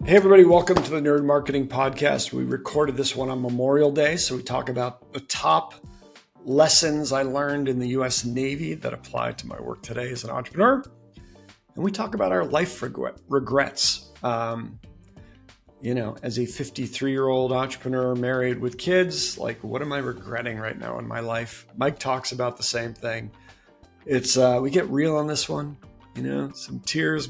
Hey, everybody, welcome to the Nerd Marketing Podcast. We recorded this one on Memorial Day, so we talk about the top lessons I learned in the U.S. Navy that apply to my work today as an entrepreneur. And we talk about our life regrets. As a 53-year-old entrepreneur married with kids, like, what am I regretting right now in my life? Mike talks about the same thing. It's we get real on this one. Some tears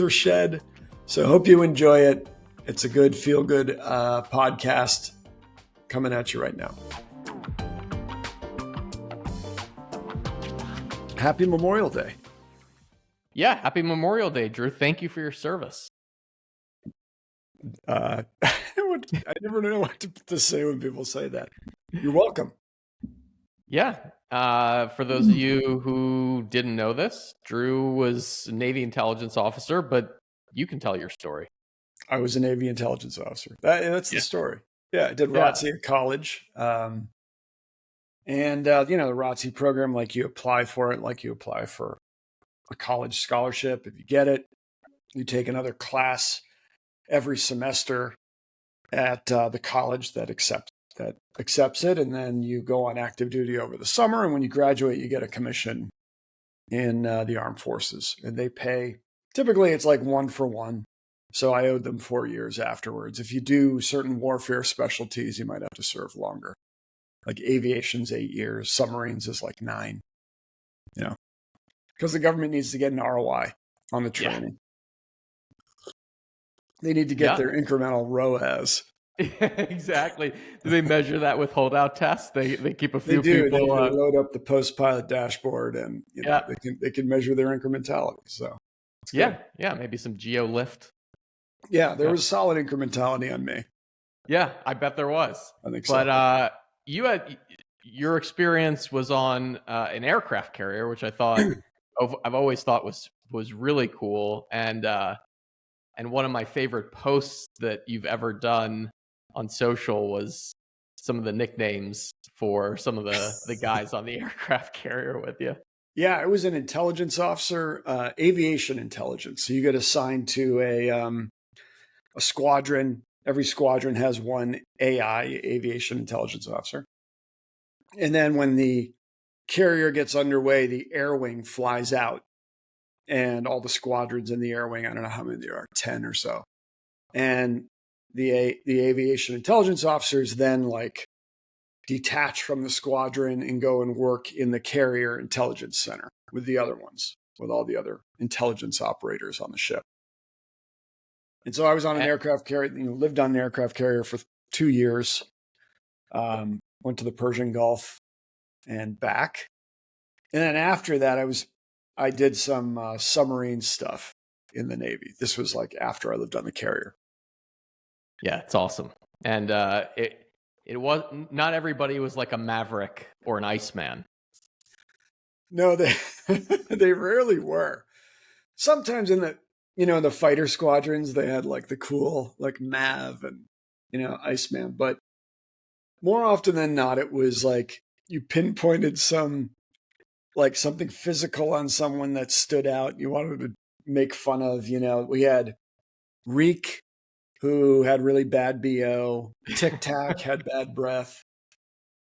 are shed. So I hope you enjoy it. It's a good, feel-good podcast coming at you right now. Happy Memorial Day. Yeah, happy Memorial Day, Drew. Thank you for your service. I never know what to say when people say that. You're welcome. Yeah. For those of you who didn't know this, Drew was a Navy intelligence officer, but you can tell your story. I was a Navy intelligence officer. That's the story. Yeah, I did ROTC at college. The ROTC program, like you apply for it, like you apply for a college scholarship. If you get it, you take another class every semester at the college that accepts it, and then you go on active duty over the summer. And when you graduate, you get a commission in the armed forces, and they pay. Typically, it's like 1-for-1. So I owed them 4 years afterwards. If you do certain warfare specialties, you might have to serve longer. Like aviation's 8 years, submarines is like 9. Because the government needs to get an ROI on the training. Yeah. They need to get their incremental ROAS. Exactly. Do they measure that with holdout tests? They keep a few people. They load up the post-pilot dashboard, and they can measure their incrementality. So yeah, maybe some geo lift. Yeah, there was solid incrementality on me. Yeah, I bet there was. I think so. But your experience was on an aircraft carrier, which I thought I've always thought was really cool, and one of my favorite posts that you've ever done on social was some of the nicknames for some of the guys on the aircraft carrier with you. Yeah, I was an intelligence officer, aviation intelligence. So you get assigned to a squadron. Every squadron has one AI, aviation intelligence officer. And then when the carrier gets underway, the air wing flies out, and all the squadrons in the air wing, I don't know how many there are, 10 or so. And the aviation intelligence officers then detach from the squadron and go and work in the carrier intelligence center with the other ones, with all the other intelligence operators on the ship. And so I was on an aircraft carrier, lived on an aircraft carrier for 2 years, went to the Persian Gulf and back. And then after that, I did some submarine stuff in the Navy. This was like after I lived on the carrier. Yeah, it's awesome. And it was not everybody was like a Maverick or an Iceman. No, they rarely were. Sometimes in the fighter squadrons, they had like the cool like Mav and Iceman, but more often than not, it was like you pinpointed something physical on someone that stood out. You wanted to make fun of. We had Reek, who had really bad BO. Tic Tac had bad breath.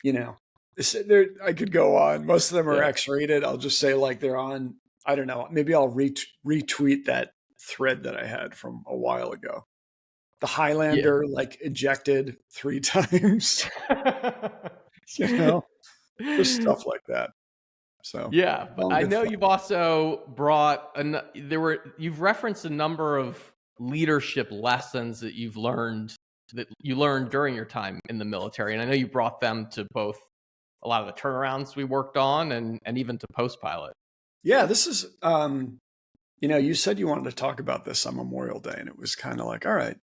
I could go on. Most of them are X-rated. I'll just say they're on. I don't know. Maybe I'll retweet that thread that I had from a while ago. The Highlander ejected 3 times. Just stuff like that. So yeah, but I know you've also brought you've referenced a number of leadership lessons that you learned during your time in the military, and I know you brought them to both a lot of the turnarounds we worked on and even to post-pilot. Yeah, this is you said you wanted to talk about this on Memorial Day, and it was kind of like, all right.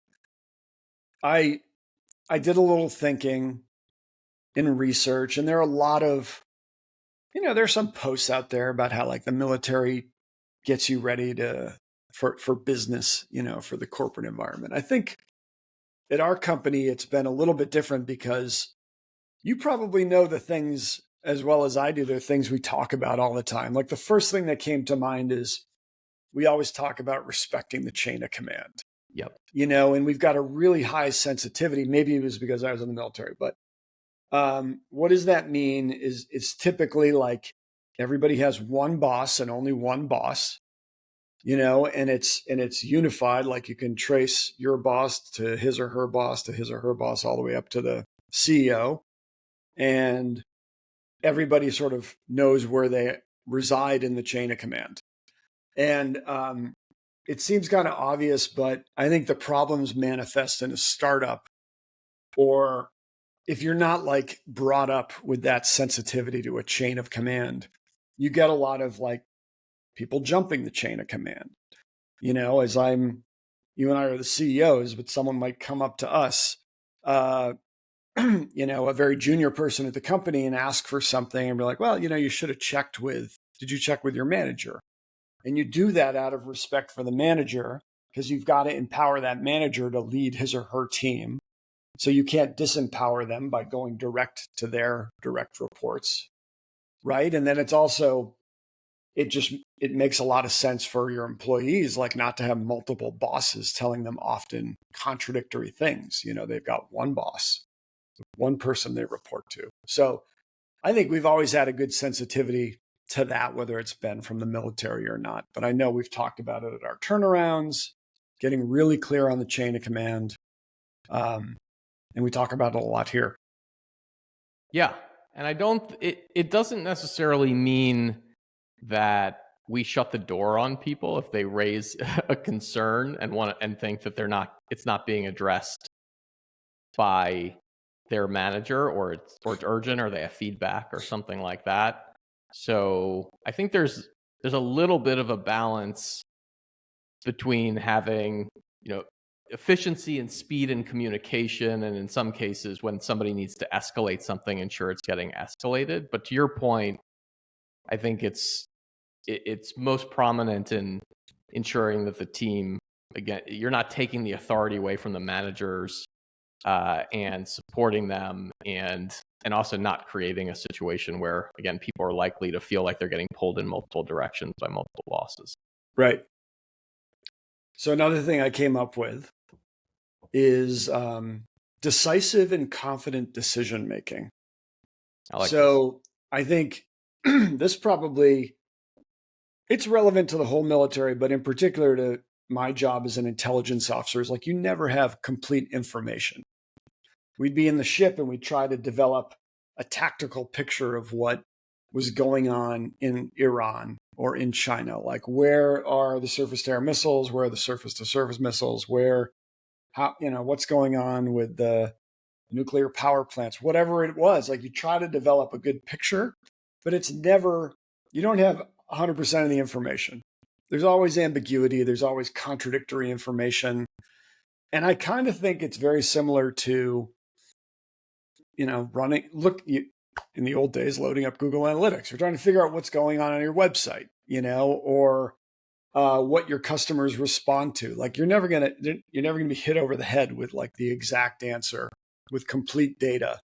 I did a little thinking in research, and there are a lot of there's some posts out there about how the military gets you ready for business, for the corporate environment. I think at our company, it's been a little bit different because you probably know the things as well as I do. They're things we talk about all the time. Like the first thing that came to mind is we always talk about respecting the chain of command. Yep. And we've got a really high sensitivity. Maybe it was because I was in the military, but what does that mean is it's typically like everybody has one boss and only one boss, and it's unified. Like you can trace your boss to his or her boss to his or her boss all the way up to the CEO, and everybody sort of knows where they reside in the chain of command. And it seems kind of obvious, but I think the problems manifest in a startup, or if you're not like brought up with that sensitivity to a chain of command, you get a lot of like people jumping the chain of command. As you and I are the CEOs, but someone might come up to us, a very junior person at the company and ask for something and be like, well, you should have did you check with your manager? And you do that out of respect for the manager, because you've got to empower that manager to lead his or her team. So you can't disempower them by going direct to their direct reports, right? And then it's also, it makes a lot of sense for your employees, like not to have multiple bosses telling them often contradictory things. They've got one boss, one person they report to. So I think we've always had a good sensitivity to that, whether it's been from the military or not. But I know we've talked about it at our turnarounds, getting really clear on the chain of command. And we talk about it a lot here. Yeah. And it doesn't necessarily mean that we shut the door on people if they raise a concern and think that it's not being addressed by their manager, or it's urgent, or they have feedback or something like that. So I think there's a little bit of a balance between having, efficiency and speed in communication, and in some cases when somebody needs to escalate something, ensure it's getting escalated. But to your point, I think it's most prominent in ensuring that the team, again, you're not taking the authority away from the managers, and supporting them, and also not creating a situation where, again, people are likely to feel like they're getting pulled in multiple directions by multiple bosses. Right. So another thing I came up with is decisive and confident decision making. I think this probably, it's relevant to the whole military, but in particular to my job as an intelligence officer, is like you never have complete information. We'd be in the ship and we'd try to develop a tactical picture of what was going on in Iran or in China. Like, where are the surface-to-air missiles? Where are the surface-to-surface missiles? What's going on with the nuclear power plants? Whatever it was, like you try to develop a good picture, but you don't have 100% of the information. There's always ambiguity. There's always contradictory information. And I kind of think it's very similar to, in the old days, loading up Google Analytics. You're trying to figure out what's going on your website, or what your customers respond to. Like you're never gonna be hit over the head with like the exact answer with complete data.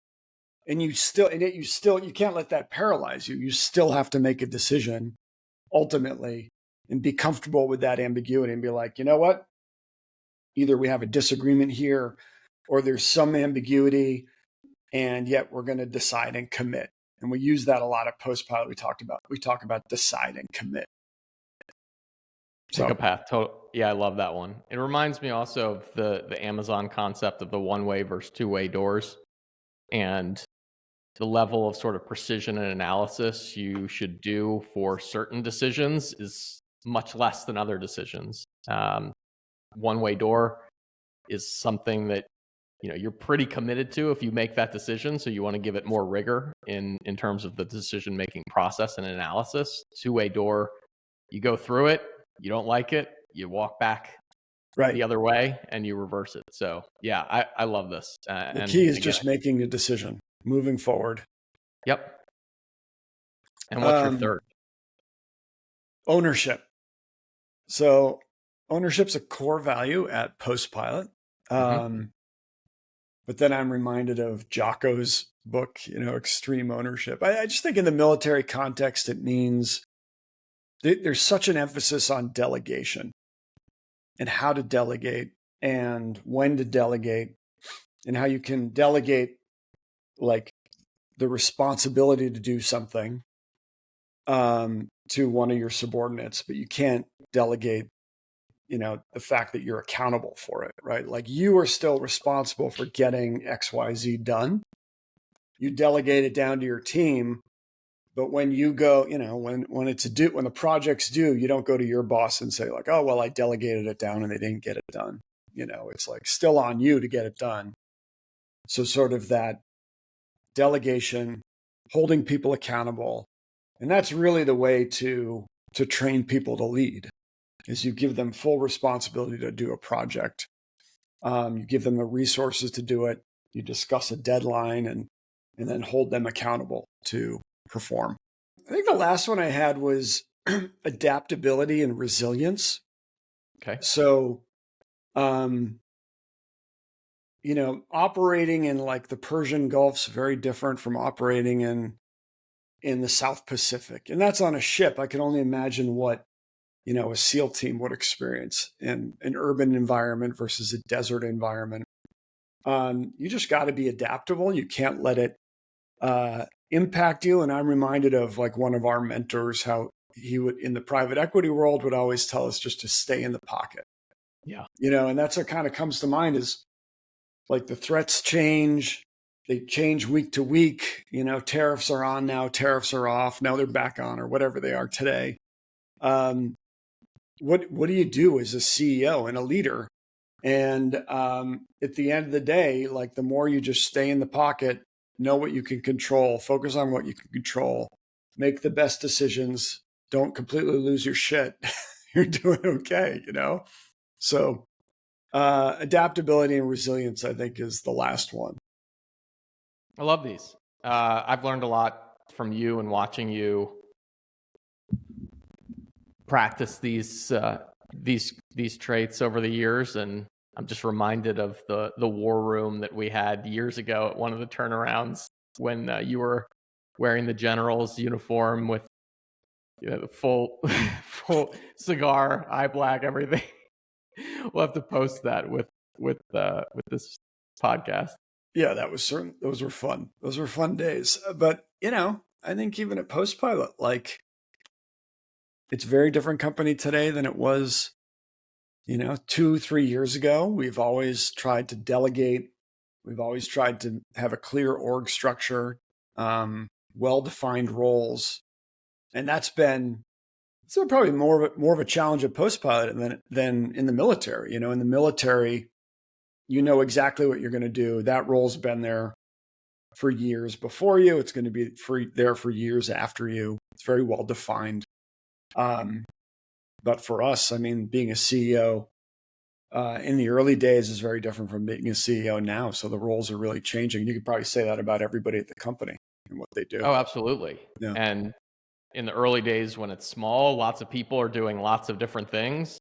And you can't let that paralyze you. You still have to make a decision ultimately and be comfortable with that ambiguity and be like, you know what? Either we have a disagreement here or there's some ambiguity, and yet we're going to decide and commit. And we use that a lot at Postpilot. We talk about decide and commit. Pick a path. Yeah, I love that one. It reminds me also of the Amazon concept of the one-way versus two-way doors, and the level of sort of precision and analysis you should do for certain decisions is much less than other decisions. One-way door is something that you're pretty committed to if you make that decision. So you want to give it more rigor in terms of the decision-making process and analysis. Two-way door, you go through it, you don't like it, you walk back the other way and you reverse it. So yeah, I love this. The key is just making a decision, moving forward. Yep. And what's your third? Ownership. So ownership's a core value at Postpilot. But then I'm reminded of Jocko's book, Extreme Ownership. I just think in the military context, it means there's such an emphasis on delegation and how to delegate and when to delegate, and how you can delegate like the responsibility to do something to one of your subordinates, but you can't delegate, the fact that you're accountable for it, right? Like you are still responsible for getting XYZ done. You delegate it down to your team, but when you go, when it's when the project's due, you don't go to your boss and say like, oh, well, I delegated it down and they didn't get it done. It's like still on you to get it done. So sort of that delegation, holding people accountable. And that's really the way to train people to lead, is you give them full responsibility to do a project. You give them the resources to do it. You discuss a deadline and then hold them accountable to perform. I think the last one I had was adaptability and resilience. Okay. So, operating in like the Persian Gulf's very different from operating in the South Pacific. And that's on a ship. I can only imagine what, a SEAL team would experience in an urban environment versus a desert environment. You just got to be adaptable. You can't let it impact you. And I'm reminded of like one of our mentors, how he would, in the private equity world, would always tell us just to stay in the pocket. Yeah. And that's what kind of comes to mind is like the threats change. They change week to week. Tariffs are on now, tariffs are off. Now they're back on, or whatever they are today. What do you do as a CEO and a leader? And at the end of the day, like the more you just stay in the pocket, know what you can control, focus on what you can control, make the best decisions, don't completely lose your shit. You're doing okay, So adaptability and resilience, I think, is the last one. I love these. I've learned a lot from you and watching you practice these traits over the years, and I'm just reminded of the war room that we had years ago at one of the turnarounds when you were wearing the general's uniform with the full cigar, eye black, everything. We'll have to post that with this podcast. Yeah, those were fun. Those were fun days. But, I think even at Postpilot, like it's a very different company today than it was, 2-3 years ago. We've always tried to delegate. We've always tried to have a clear org structure, well-defined roles. And that's been probably more of a challenge at Postpilot than in the military. In the military, exactly what you're going to do. That role's been there for years before you. It's going to be there for years after you. It's very well defined. But for us, being a CEO in the early days is very different from being a CEO now. So the roles are really changing. You could probably say that about everybody at the company and what they do. Oh, absolutely. Yeah. And in the early days when it's small, lots of people are doing lots of different things.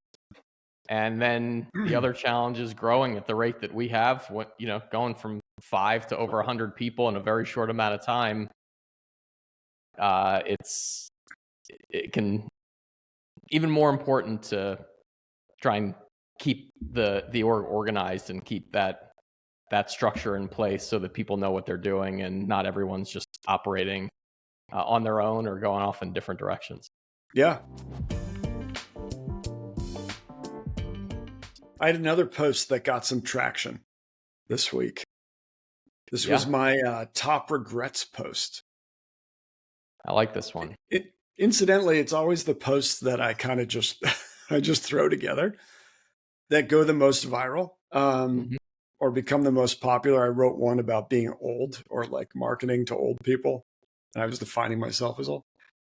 And then the other challenge is growing at the rate that we have, going from 5 to over 100 people in a very short amount of time. It can even more important to try and keep the org organized and keep that structure in place so that people know what they're doing and not everyone's just operating on their own or going off in different directions. Yeah. I had another post that got some traction this week. This was my top regrets post. I like this one. Incidentally, it's always the posts that I kind of just throw together that go the most viral or become the most popular. I wrote one about being old or like marketing to old people. And I was defining myself as old,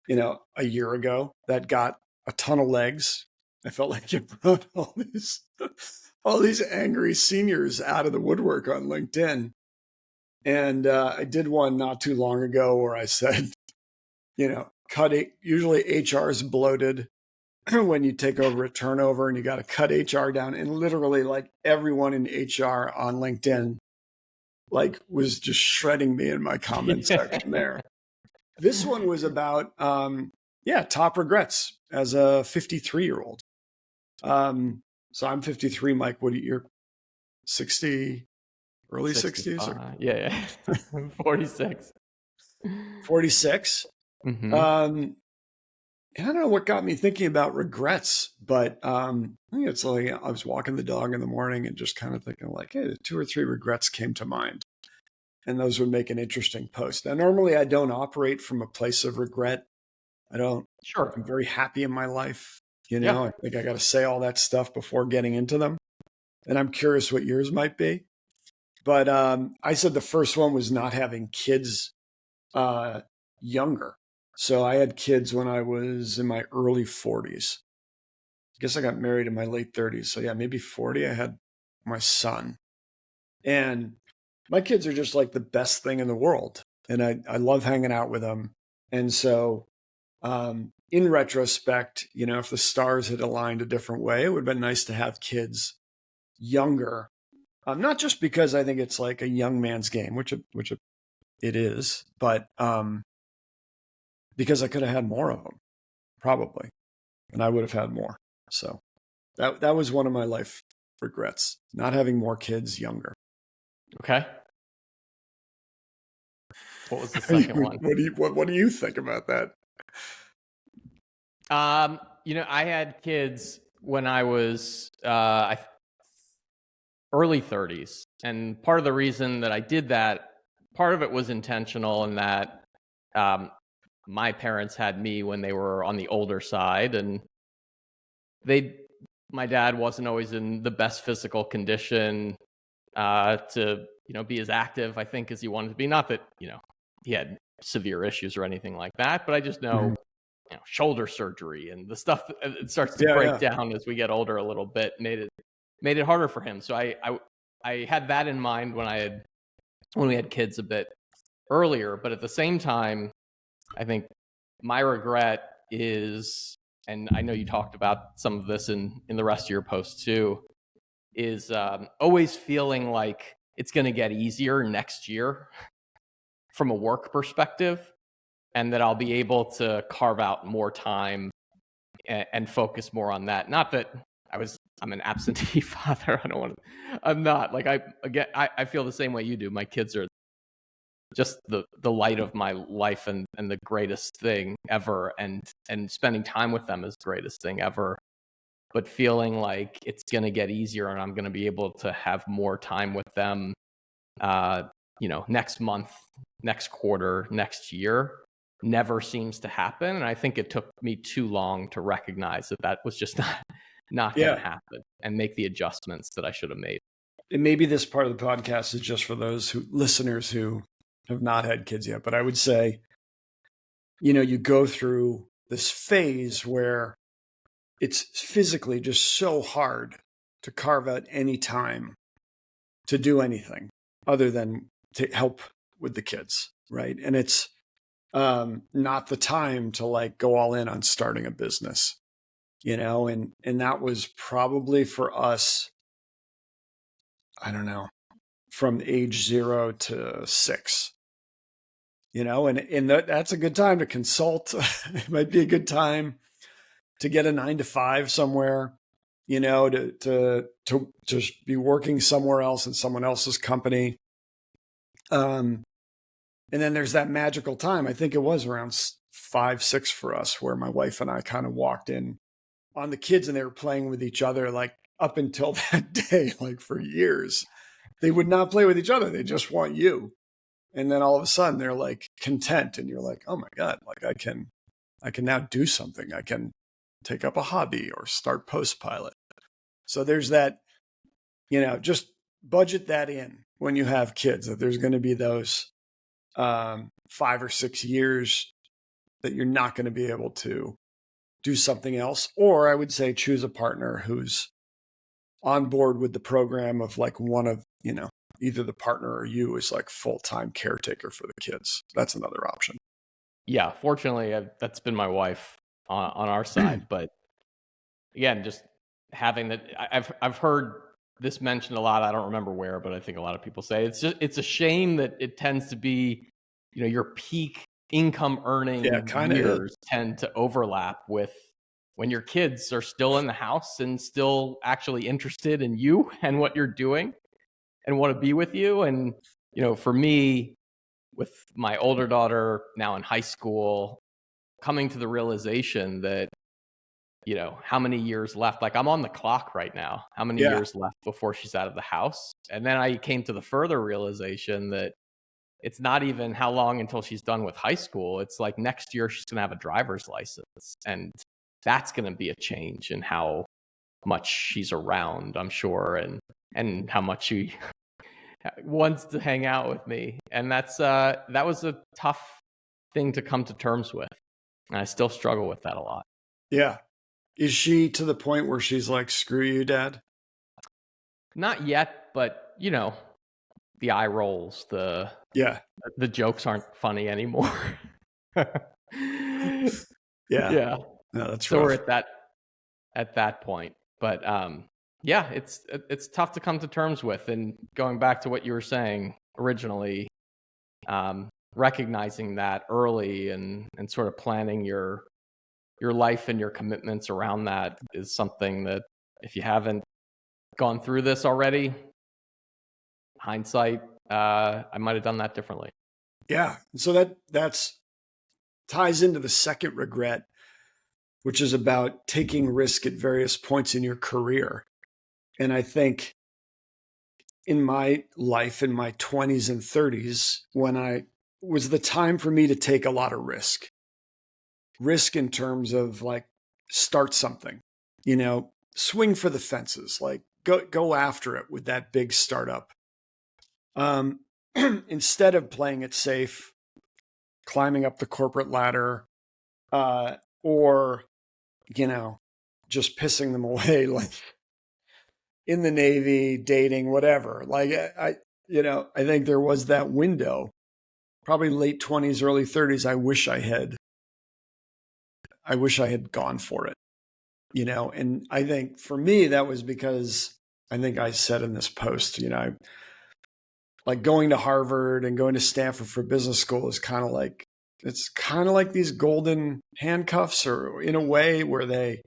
a year ago. That got a ton of legs. I felt like you brought all these angry seniors out of the woodwork on LinkedIn. And I did one not too long ago where I said, usually HR is bloated when you take over a turnover and you got to cut HR down. And literally like everyone in HR on LinkedIn was just shredding me in my comment section there. This one was about, top regrets as a 53-year-old. So I'm 53, Mike. What are 60, early 60s or 65. Yeah. 46. 46. Hmm. And I don't know what got me thinking about regrets, but I think it's like I was walking the dog in the morning and just kind of thinking like, hey, 2 or 3 regrets came to mind. And those would make an interesting post. Now, normally I don't operate from a place of regret. I don't, Sure. I'm very happy in my life. Yeah. I think I got to say all that stuff before getting into them. And I'm curious what yours might be. But I said the first one was not having kids younger. So I had kids when I was in my early 40s. I guess I got married in my late 30s. So yeah, maybe 40. I had my son. And my kids are just like the best thing in the world. And I love hanging out with them. And so in retrospect, if the stars had aligned a different way, it would have been nice to have kids younger. Not just because I think it's like a young man's game, which it is, but because I could have had more of them, probably, and I would have had more. So that was one of my life regrets, not having more kids younger. Okay. What was the second one? What do you think about that? I had kids when I was early 30s, and part of the reason that I did that, part of it was intentional in that my parents had me when they were on the older side, and my dad wasn't always in the best physical condition to be as active, I think, as he wanted to be. Not that he had severe issues or anything like that, but I just know shoulder surgery and the stuff that it starts to break down as we get older a little bit made it harder for him. So I had that in mind when we had kids a bit earlier. But at the same time, I think my regret is, and I know you talked about some of this in the rest of your posts too, is always feeling like it's going to get easier next year from a work perspective, and that I'll be able to carve out more time and focus more on that. Not that I'm an absentee father. I'm not. Like I feel the same way you do. My kids are just the light of my life and the greatest thing ever, and spending time with them is the greatest thing ever. But feeling like it's going to get easier and I'm going to be able to have more time with them, next month, next quarter, next year, never seems to happen. And I think it took me too long to recognize that was just not going to happen and make the adjustments that I should have made. And maybe this part of the podcast is just for those listeners who have not had kids yet. But I would say, you go through this phase where it's physically just so hard to carve out any time to do anything other than to help with the kids, right? And it's not the time to like go all in on starting a business, and that was probably for us, I don't know, from age 0 to 6, and that's a good time to consult. It might be a good time to get a 9 to 5 somewhere, to just be working somewhere else in someone else's company. And then there's that magical time. I think it was around 5, 6 for us, where my wife and I kind of walked in on the kids and they were playing with each other, like up until that day, like for years, they would not play with each other. They just want you. And then all of a sudden they're like content and you're like, oh my God, like I can now do something. I can take up a hobby or start Postpilot. So there's that, just budget that in when you have kids, that there's going to be those 5 or 6 years that you're not going to be able to do something else. Or I would say choose a partner who's on board with the program of like one of, either the partner or you is like full-time caretaker for the kids. That's another option. Yeah, fortunately, that's been my wife on our side. But again, just having that, I've heard this mentioned a lot. I don't remember where, but I think a lot of people say it's a shame that it tends to be, your peak income earning years tend to overlap with when your kids are still in the house and still actually interested in you and what you're doing. and want to be with you. And, for me, with my older daughter now in high school, coming to the realization that, how many years left? Like, I'm on the clock right now. How many Yeah. years left before she's out of the house? And then I came to the further realization that it's not even how long until she's done with high school. It's like next year she's going to have a driver's license. And that's going to be a change in how much she's around, I'm sure, and how much she wants to hang out with me. And that was a tough thing to come to terms with. And I still struggle with that a lot. Yeah. Is she to the point where she's like, screw you, Dad? Not yet, but the eye rolls, the jokes aren't funny anymore. Yeah. Yeah. No, that's so rough. we're at that point. But yeah, it's tough to come to terms with. And going back to what you were saying originally, recognizing that early and sort of planning your life and your commitments around that is something that, if you haven't gone through this already, hindsight, I might have done that differently. Yeah. So that's ties into the second regret, which is about taking risk at various points in your career. And I think in my life, in my 20s and 30s, when I was the time for me to take a lot of risk in terms of like start something, swing for the fences, like go after it with that big startup. Instead of playing it safe, climbing up the corporate ladder, or, just pissing them away, like in the Navy, dating, whatever. Like I think there was that window, probably late 20s, early 30s. I wish I had gone for it, and I think for me, that was because I think I said in this post, like going to Harvard and going to Stanford for business school is it's kind of like these golden handcuffs, or in a way where they,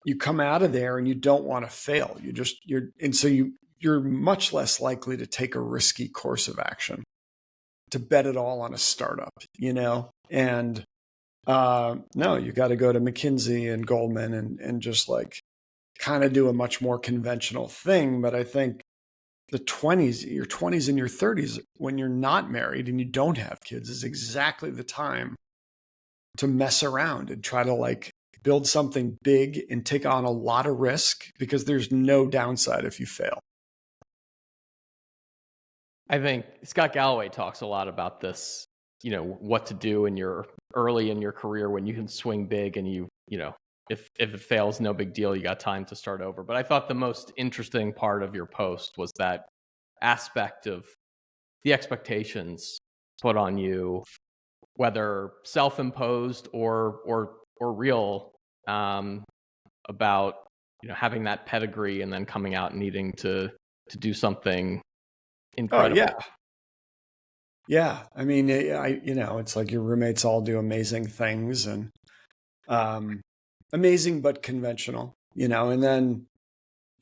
you come out of there and you don't want to fail. You're much less likely to take a risky course of action, to bet it all on a startup, and, no, you got to go to McKinsey and Goldman and just like kind of do a much more conventional thing. But I think your 20s and your 30s, when you're not married and you don't have kids, is exactly the time to mess around and try to like build something big and take on a lot of risk, because there's no downside if you fail. I think Scott Galloway talks a lot about this, what to do early in your career when you can swing big, and if it fails, no big deal. You got time to start over. But I thought the most interesting part of your post was that aspect of the expectations put on you, whether self-imposed or real, about having that pedigree and then coming out and needing to do something incredible. Oh, yeah. I mean, it's like your roommates all do amazing things, and amazing but conventional, and then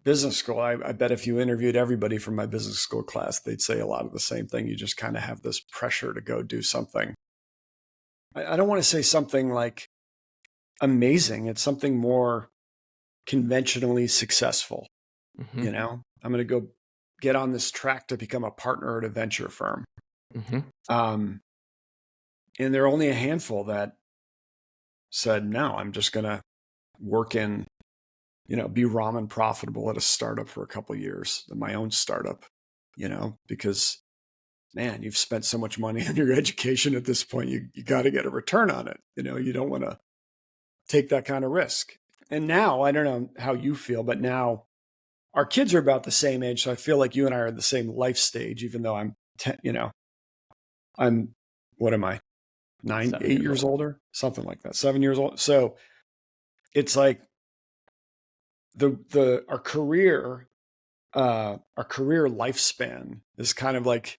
business school. I bet if you interviewed everybody from my business school class, they'd say a lot of the same thing. You just kind of have this pressure to go do something. I don't want to say something like amazing. It's something more conventionally successful. Mm-hmm. I'm going to go get on this track to become a partner at a venture firm. Mm-hmm. And there are only a handful that said, no, I'm just going to work in, be ramen profitable at a startup for a couple of years, my own startup, because, man, you've spent so much money on your education at this point, you got to get a return on it. You don't want to take that kind of risk. And now, I don't know how you feel, but now our kids are about the same age. So I feel like you and I are in the same life stage, even though I'm 10, what am I? 8 years older, something like that, 7 years old. So it's like our career lifespan is kind of like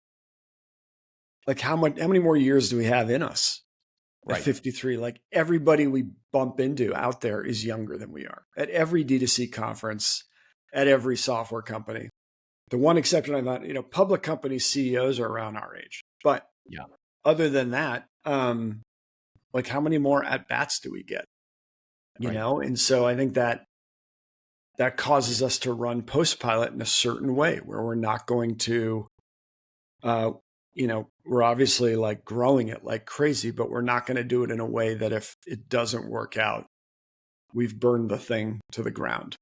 how many more years do we have in us? Right. At 53, like everybody we bump into out there is younger than we are. At every D2C conference, at every software company, The one exception I thought, public company CEOs are around our age, but Yeah. other than that, like how many more at bats do we get? Right. And so I think that causes us to run Postpilot in a certain way where we're not going to, we're obviously like growing it like crazy, but we're not going to do it in a way that if it doesn't work out, we've burned the thing to the ground.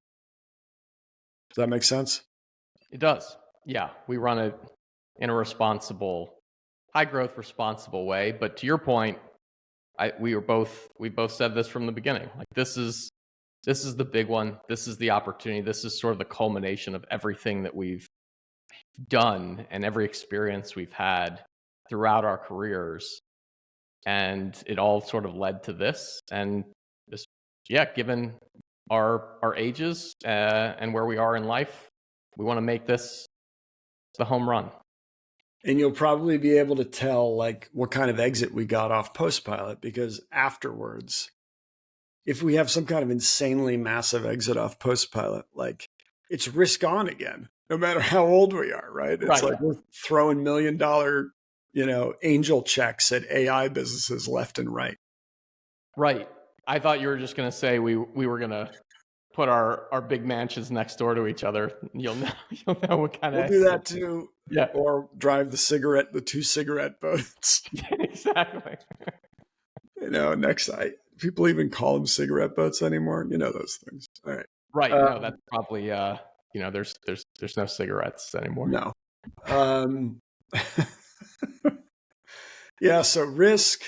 Does that make sense? It does. Yeah. We run it in a responsible, high growth, responsible way. But to your point, we both said this from the beginning. Like this is the big one. This is the opportunity. This is sort of the culmination of everything that we've done and every experience we've had throughout our careers. And it all sort of led to this. And this, given our ages and where we are in life, we want to make this the home run. And you'll probably be able to tell like what kind of exit we got off Postpilot, because afterwards, if we have some kind of insanely massive exit off Postpilot, like it's risk on again, no matter how old we are, right? It's like we're throwing $1 million, angel checks at AI businesses left and right. Right. I thought you were just going to say we were going to put our big mansions next door to each other. You'll know what kind of. We'll do that too. Yeah. Or drive the 2 cigarette boats. Yeah, exactly. People even call them cigarette boats anymore. Those things. All right. Right. No, that's probably there's no cigarettes anymore. No. Yeah. So risk,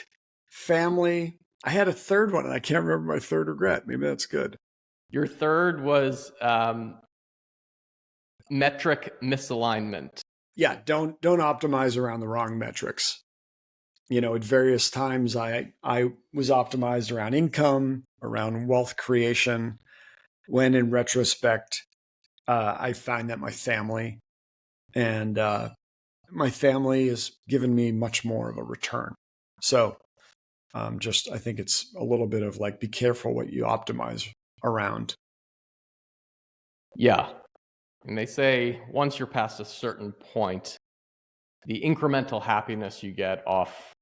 family. I had a third one and I can't remember my third regret. Maybe that's good. Your third was metric misalignment. Yeah. Don't optimize around the wrong metrics. At various times I was optimized around income, around wealth creation, when in retrospect, I find that my family has given me much more of a return. So I think it's a little bit of like, be careful what you optimize around. Yeah. And they say once you're past a certain point, the incremental happiness you get off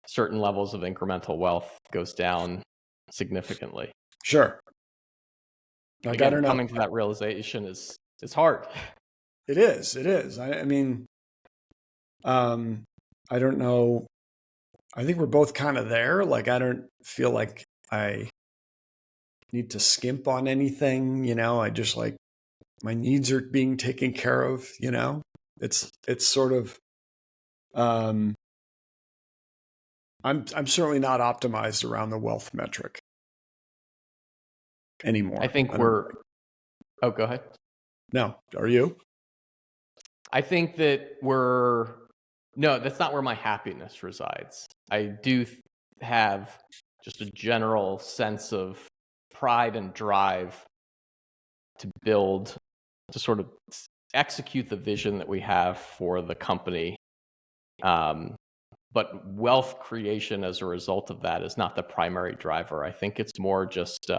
certain levels of incremental wealth goes down significantly. Sure. Again, I don't know. Coming to that realization is hard. It is. I mean, I don't know. I think we're both kind of there. Like, I don't feel like I need to skimp on anything. I just like my needs are being taken care of. It's sort of. I'm certainly not optimized around the wealth metric anymore. I think we're. Oh, go ahead. No, are you? I think that no, that's not where my happiness resides. I do have just a general sense of pride and drive to sort of execute the vision that we have for the company. But wealth creation as a result of that is not the primary driver. I think it's more just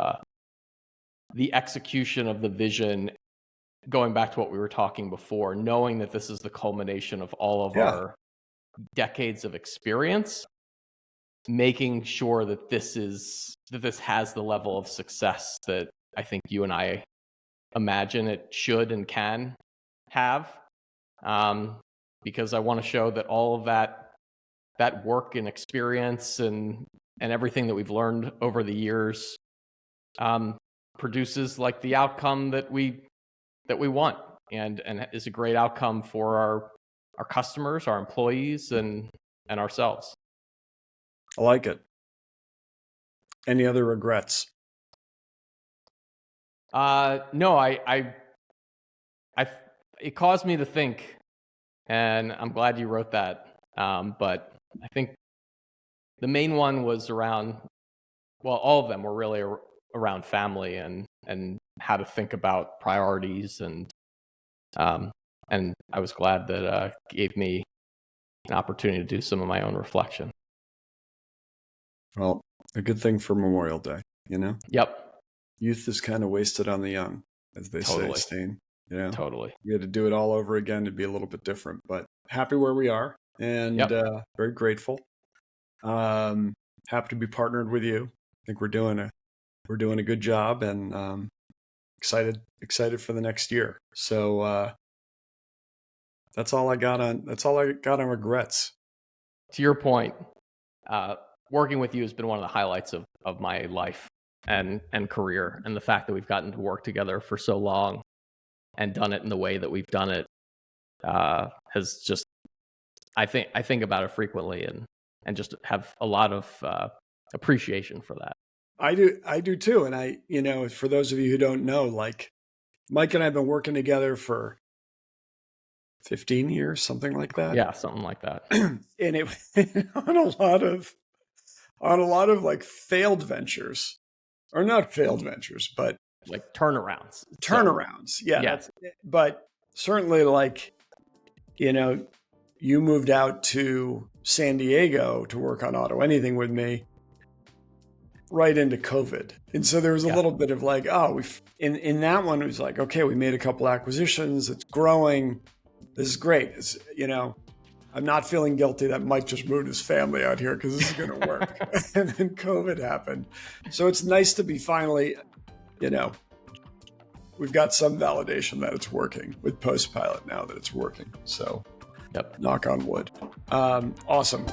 the execution of the vision, going back to what we were talking before, knowing that this is the culmination of all of our decades of experience, making sure that this has the level of success that I think you and I imagine it should and can have, because I want to show that all of that work and experience and everything that we've learned over the years produces like the outcome that we want, and is a great outcome for our customers, our employees, and ourselves. I like it. Any other regrets? No, it caused me to think, and I'm glad you wrote that. But I think the main one was around, well, all of them were really around family and how to think about priorities, and I was glad that gave me an opportunity to do some of my own reflection. Well, a good thing for Memorial Day, Yep. Youth is kind of wasted on the young, as they say, Stain. You know, Totally. we had to do it all over again to be a little bit different, but happy where we are and very grateful. Happy to be partnered with you. I think we're doing a good job, and excited for the next year. So that's all I got on regrets. To your point, working with you has been one of the highlights of my life and career, and the fact that we've gotten to work together for so long and done it in the way that we've done it has just, I think about it frequently and just have a lot of appreciation for that. I do too. And for those of you who don't know, like Mike and I have been working together for 15 years, something like that. Yeah, something like that. And it on a lot of like failed ventures, or not failed ventures, but like turnarounds. Yeah. But certainly, like, you moved out to San Diego to work on Auto Anything with me right into COVID. And so there was a little bit of like, in that one, it was like, okay, we made a couple acquisitions. It's growing. This is great. I'm not feeling guilty that Mike just moved his family out here because this is going to work. And then COVID happened. So it's nice to be finally, we've got some validation that it's working with Postpilot now that it's working. So knock on wood. Awesome.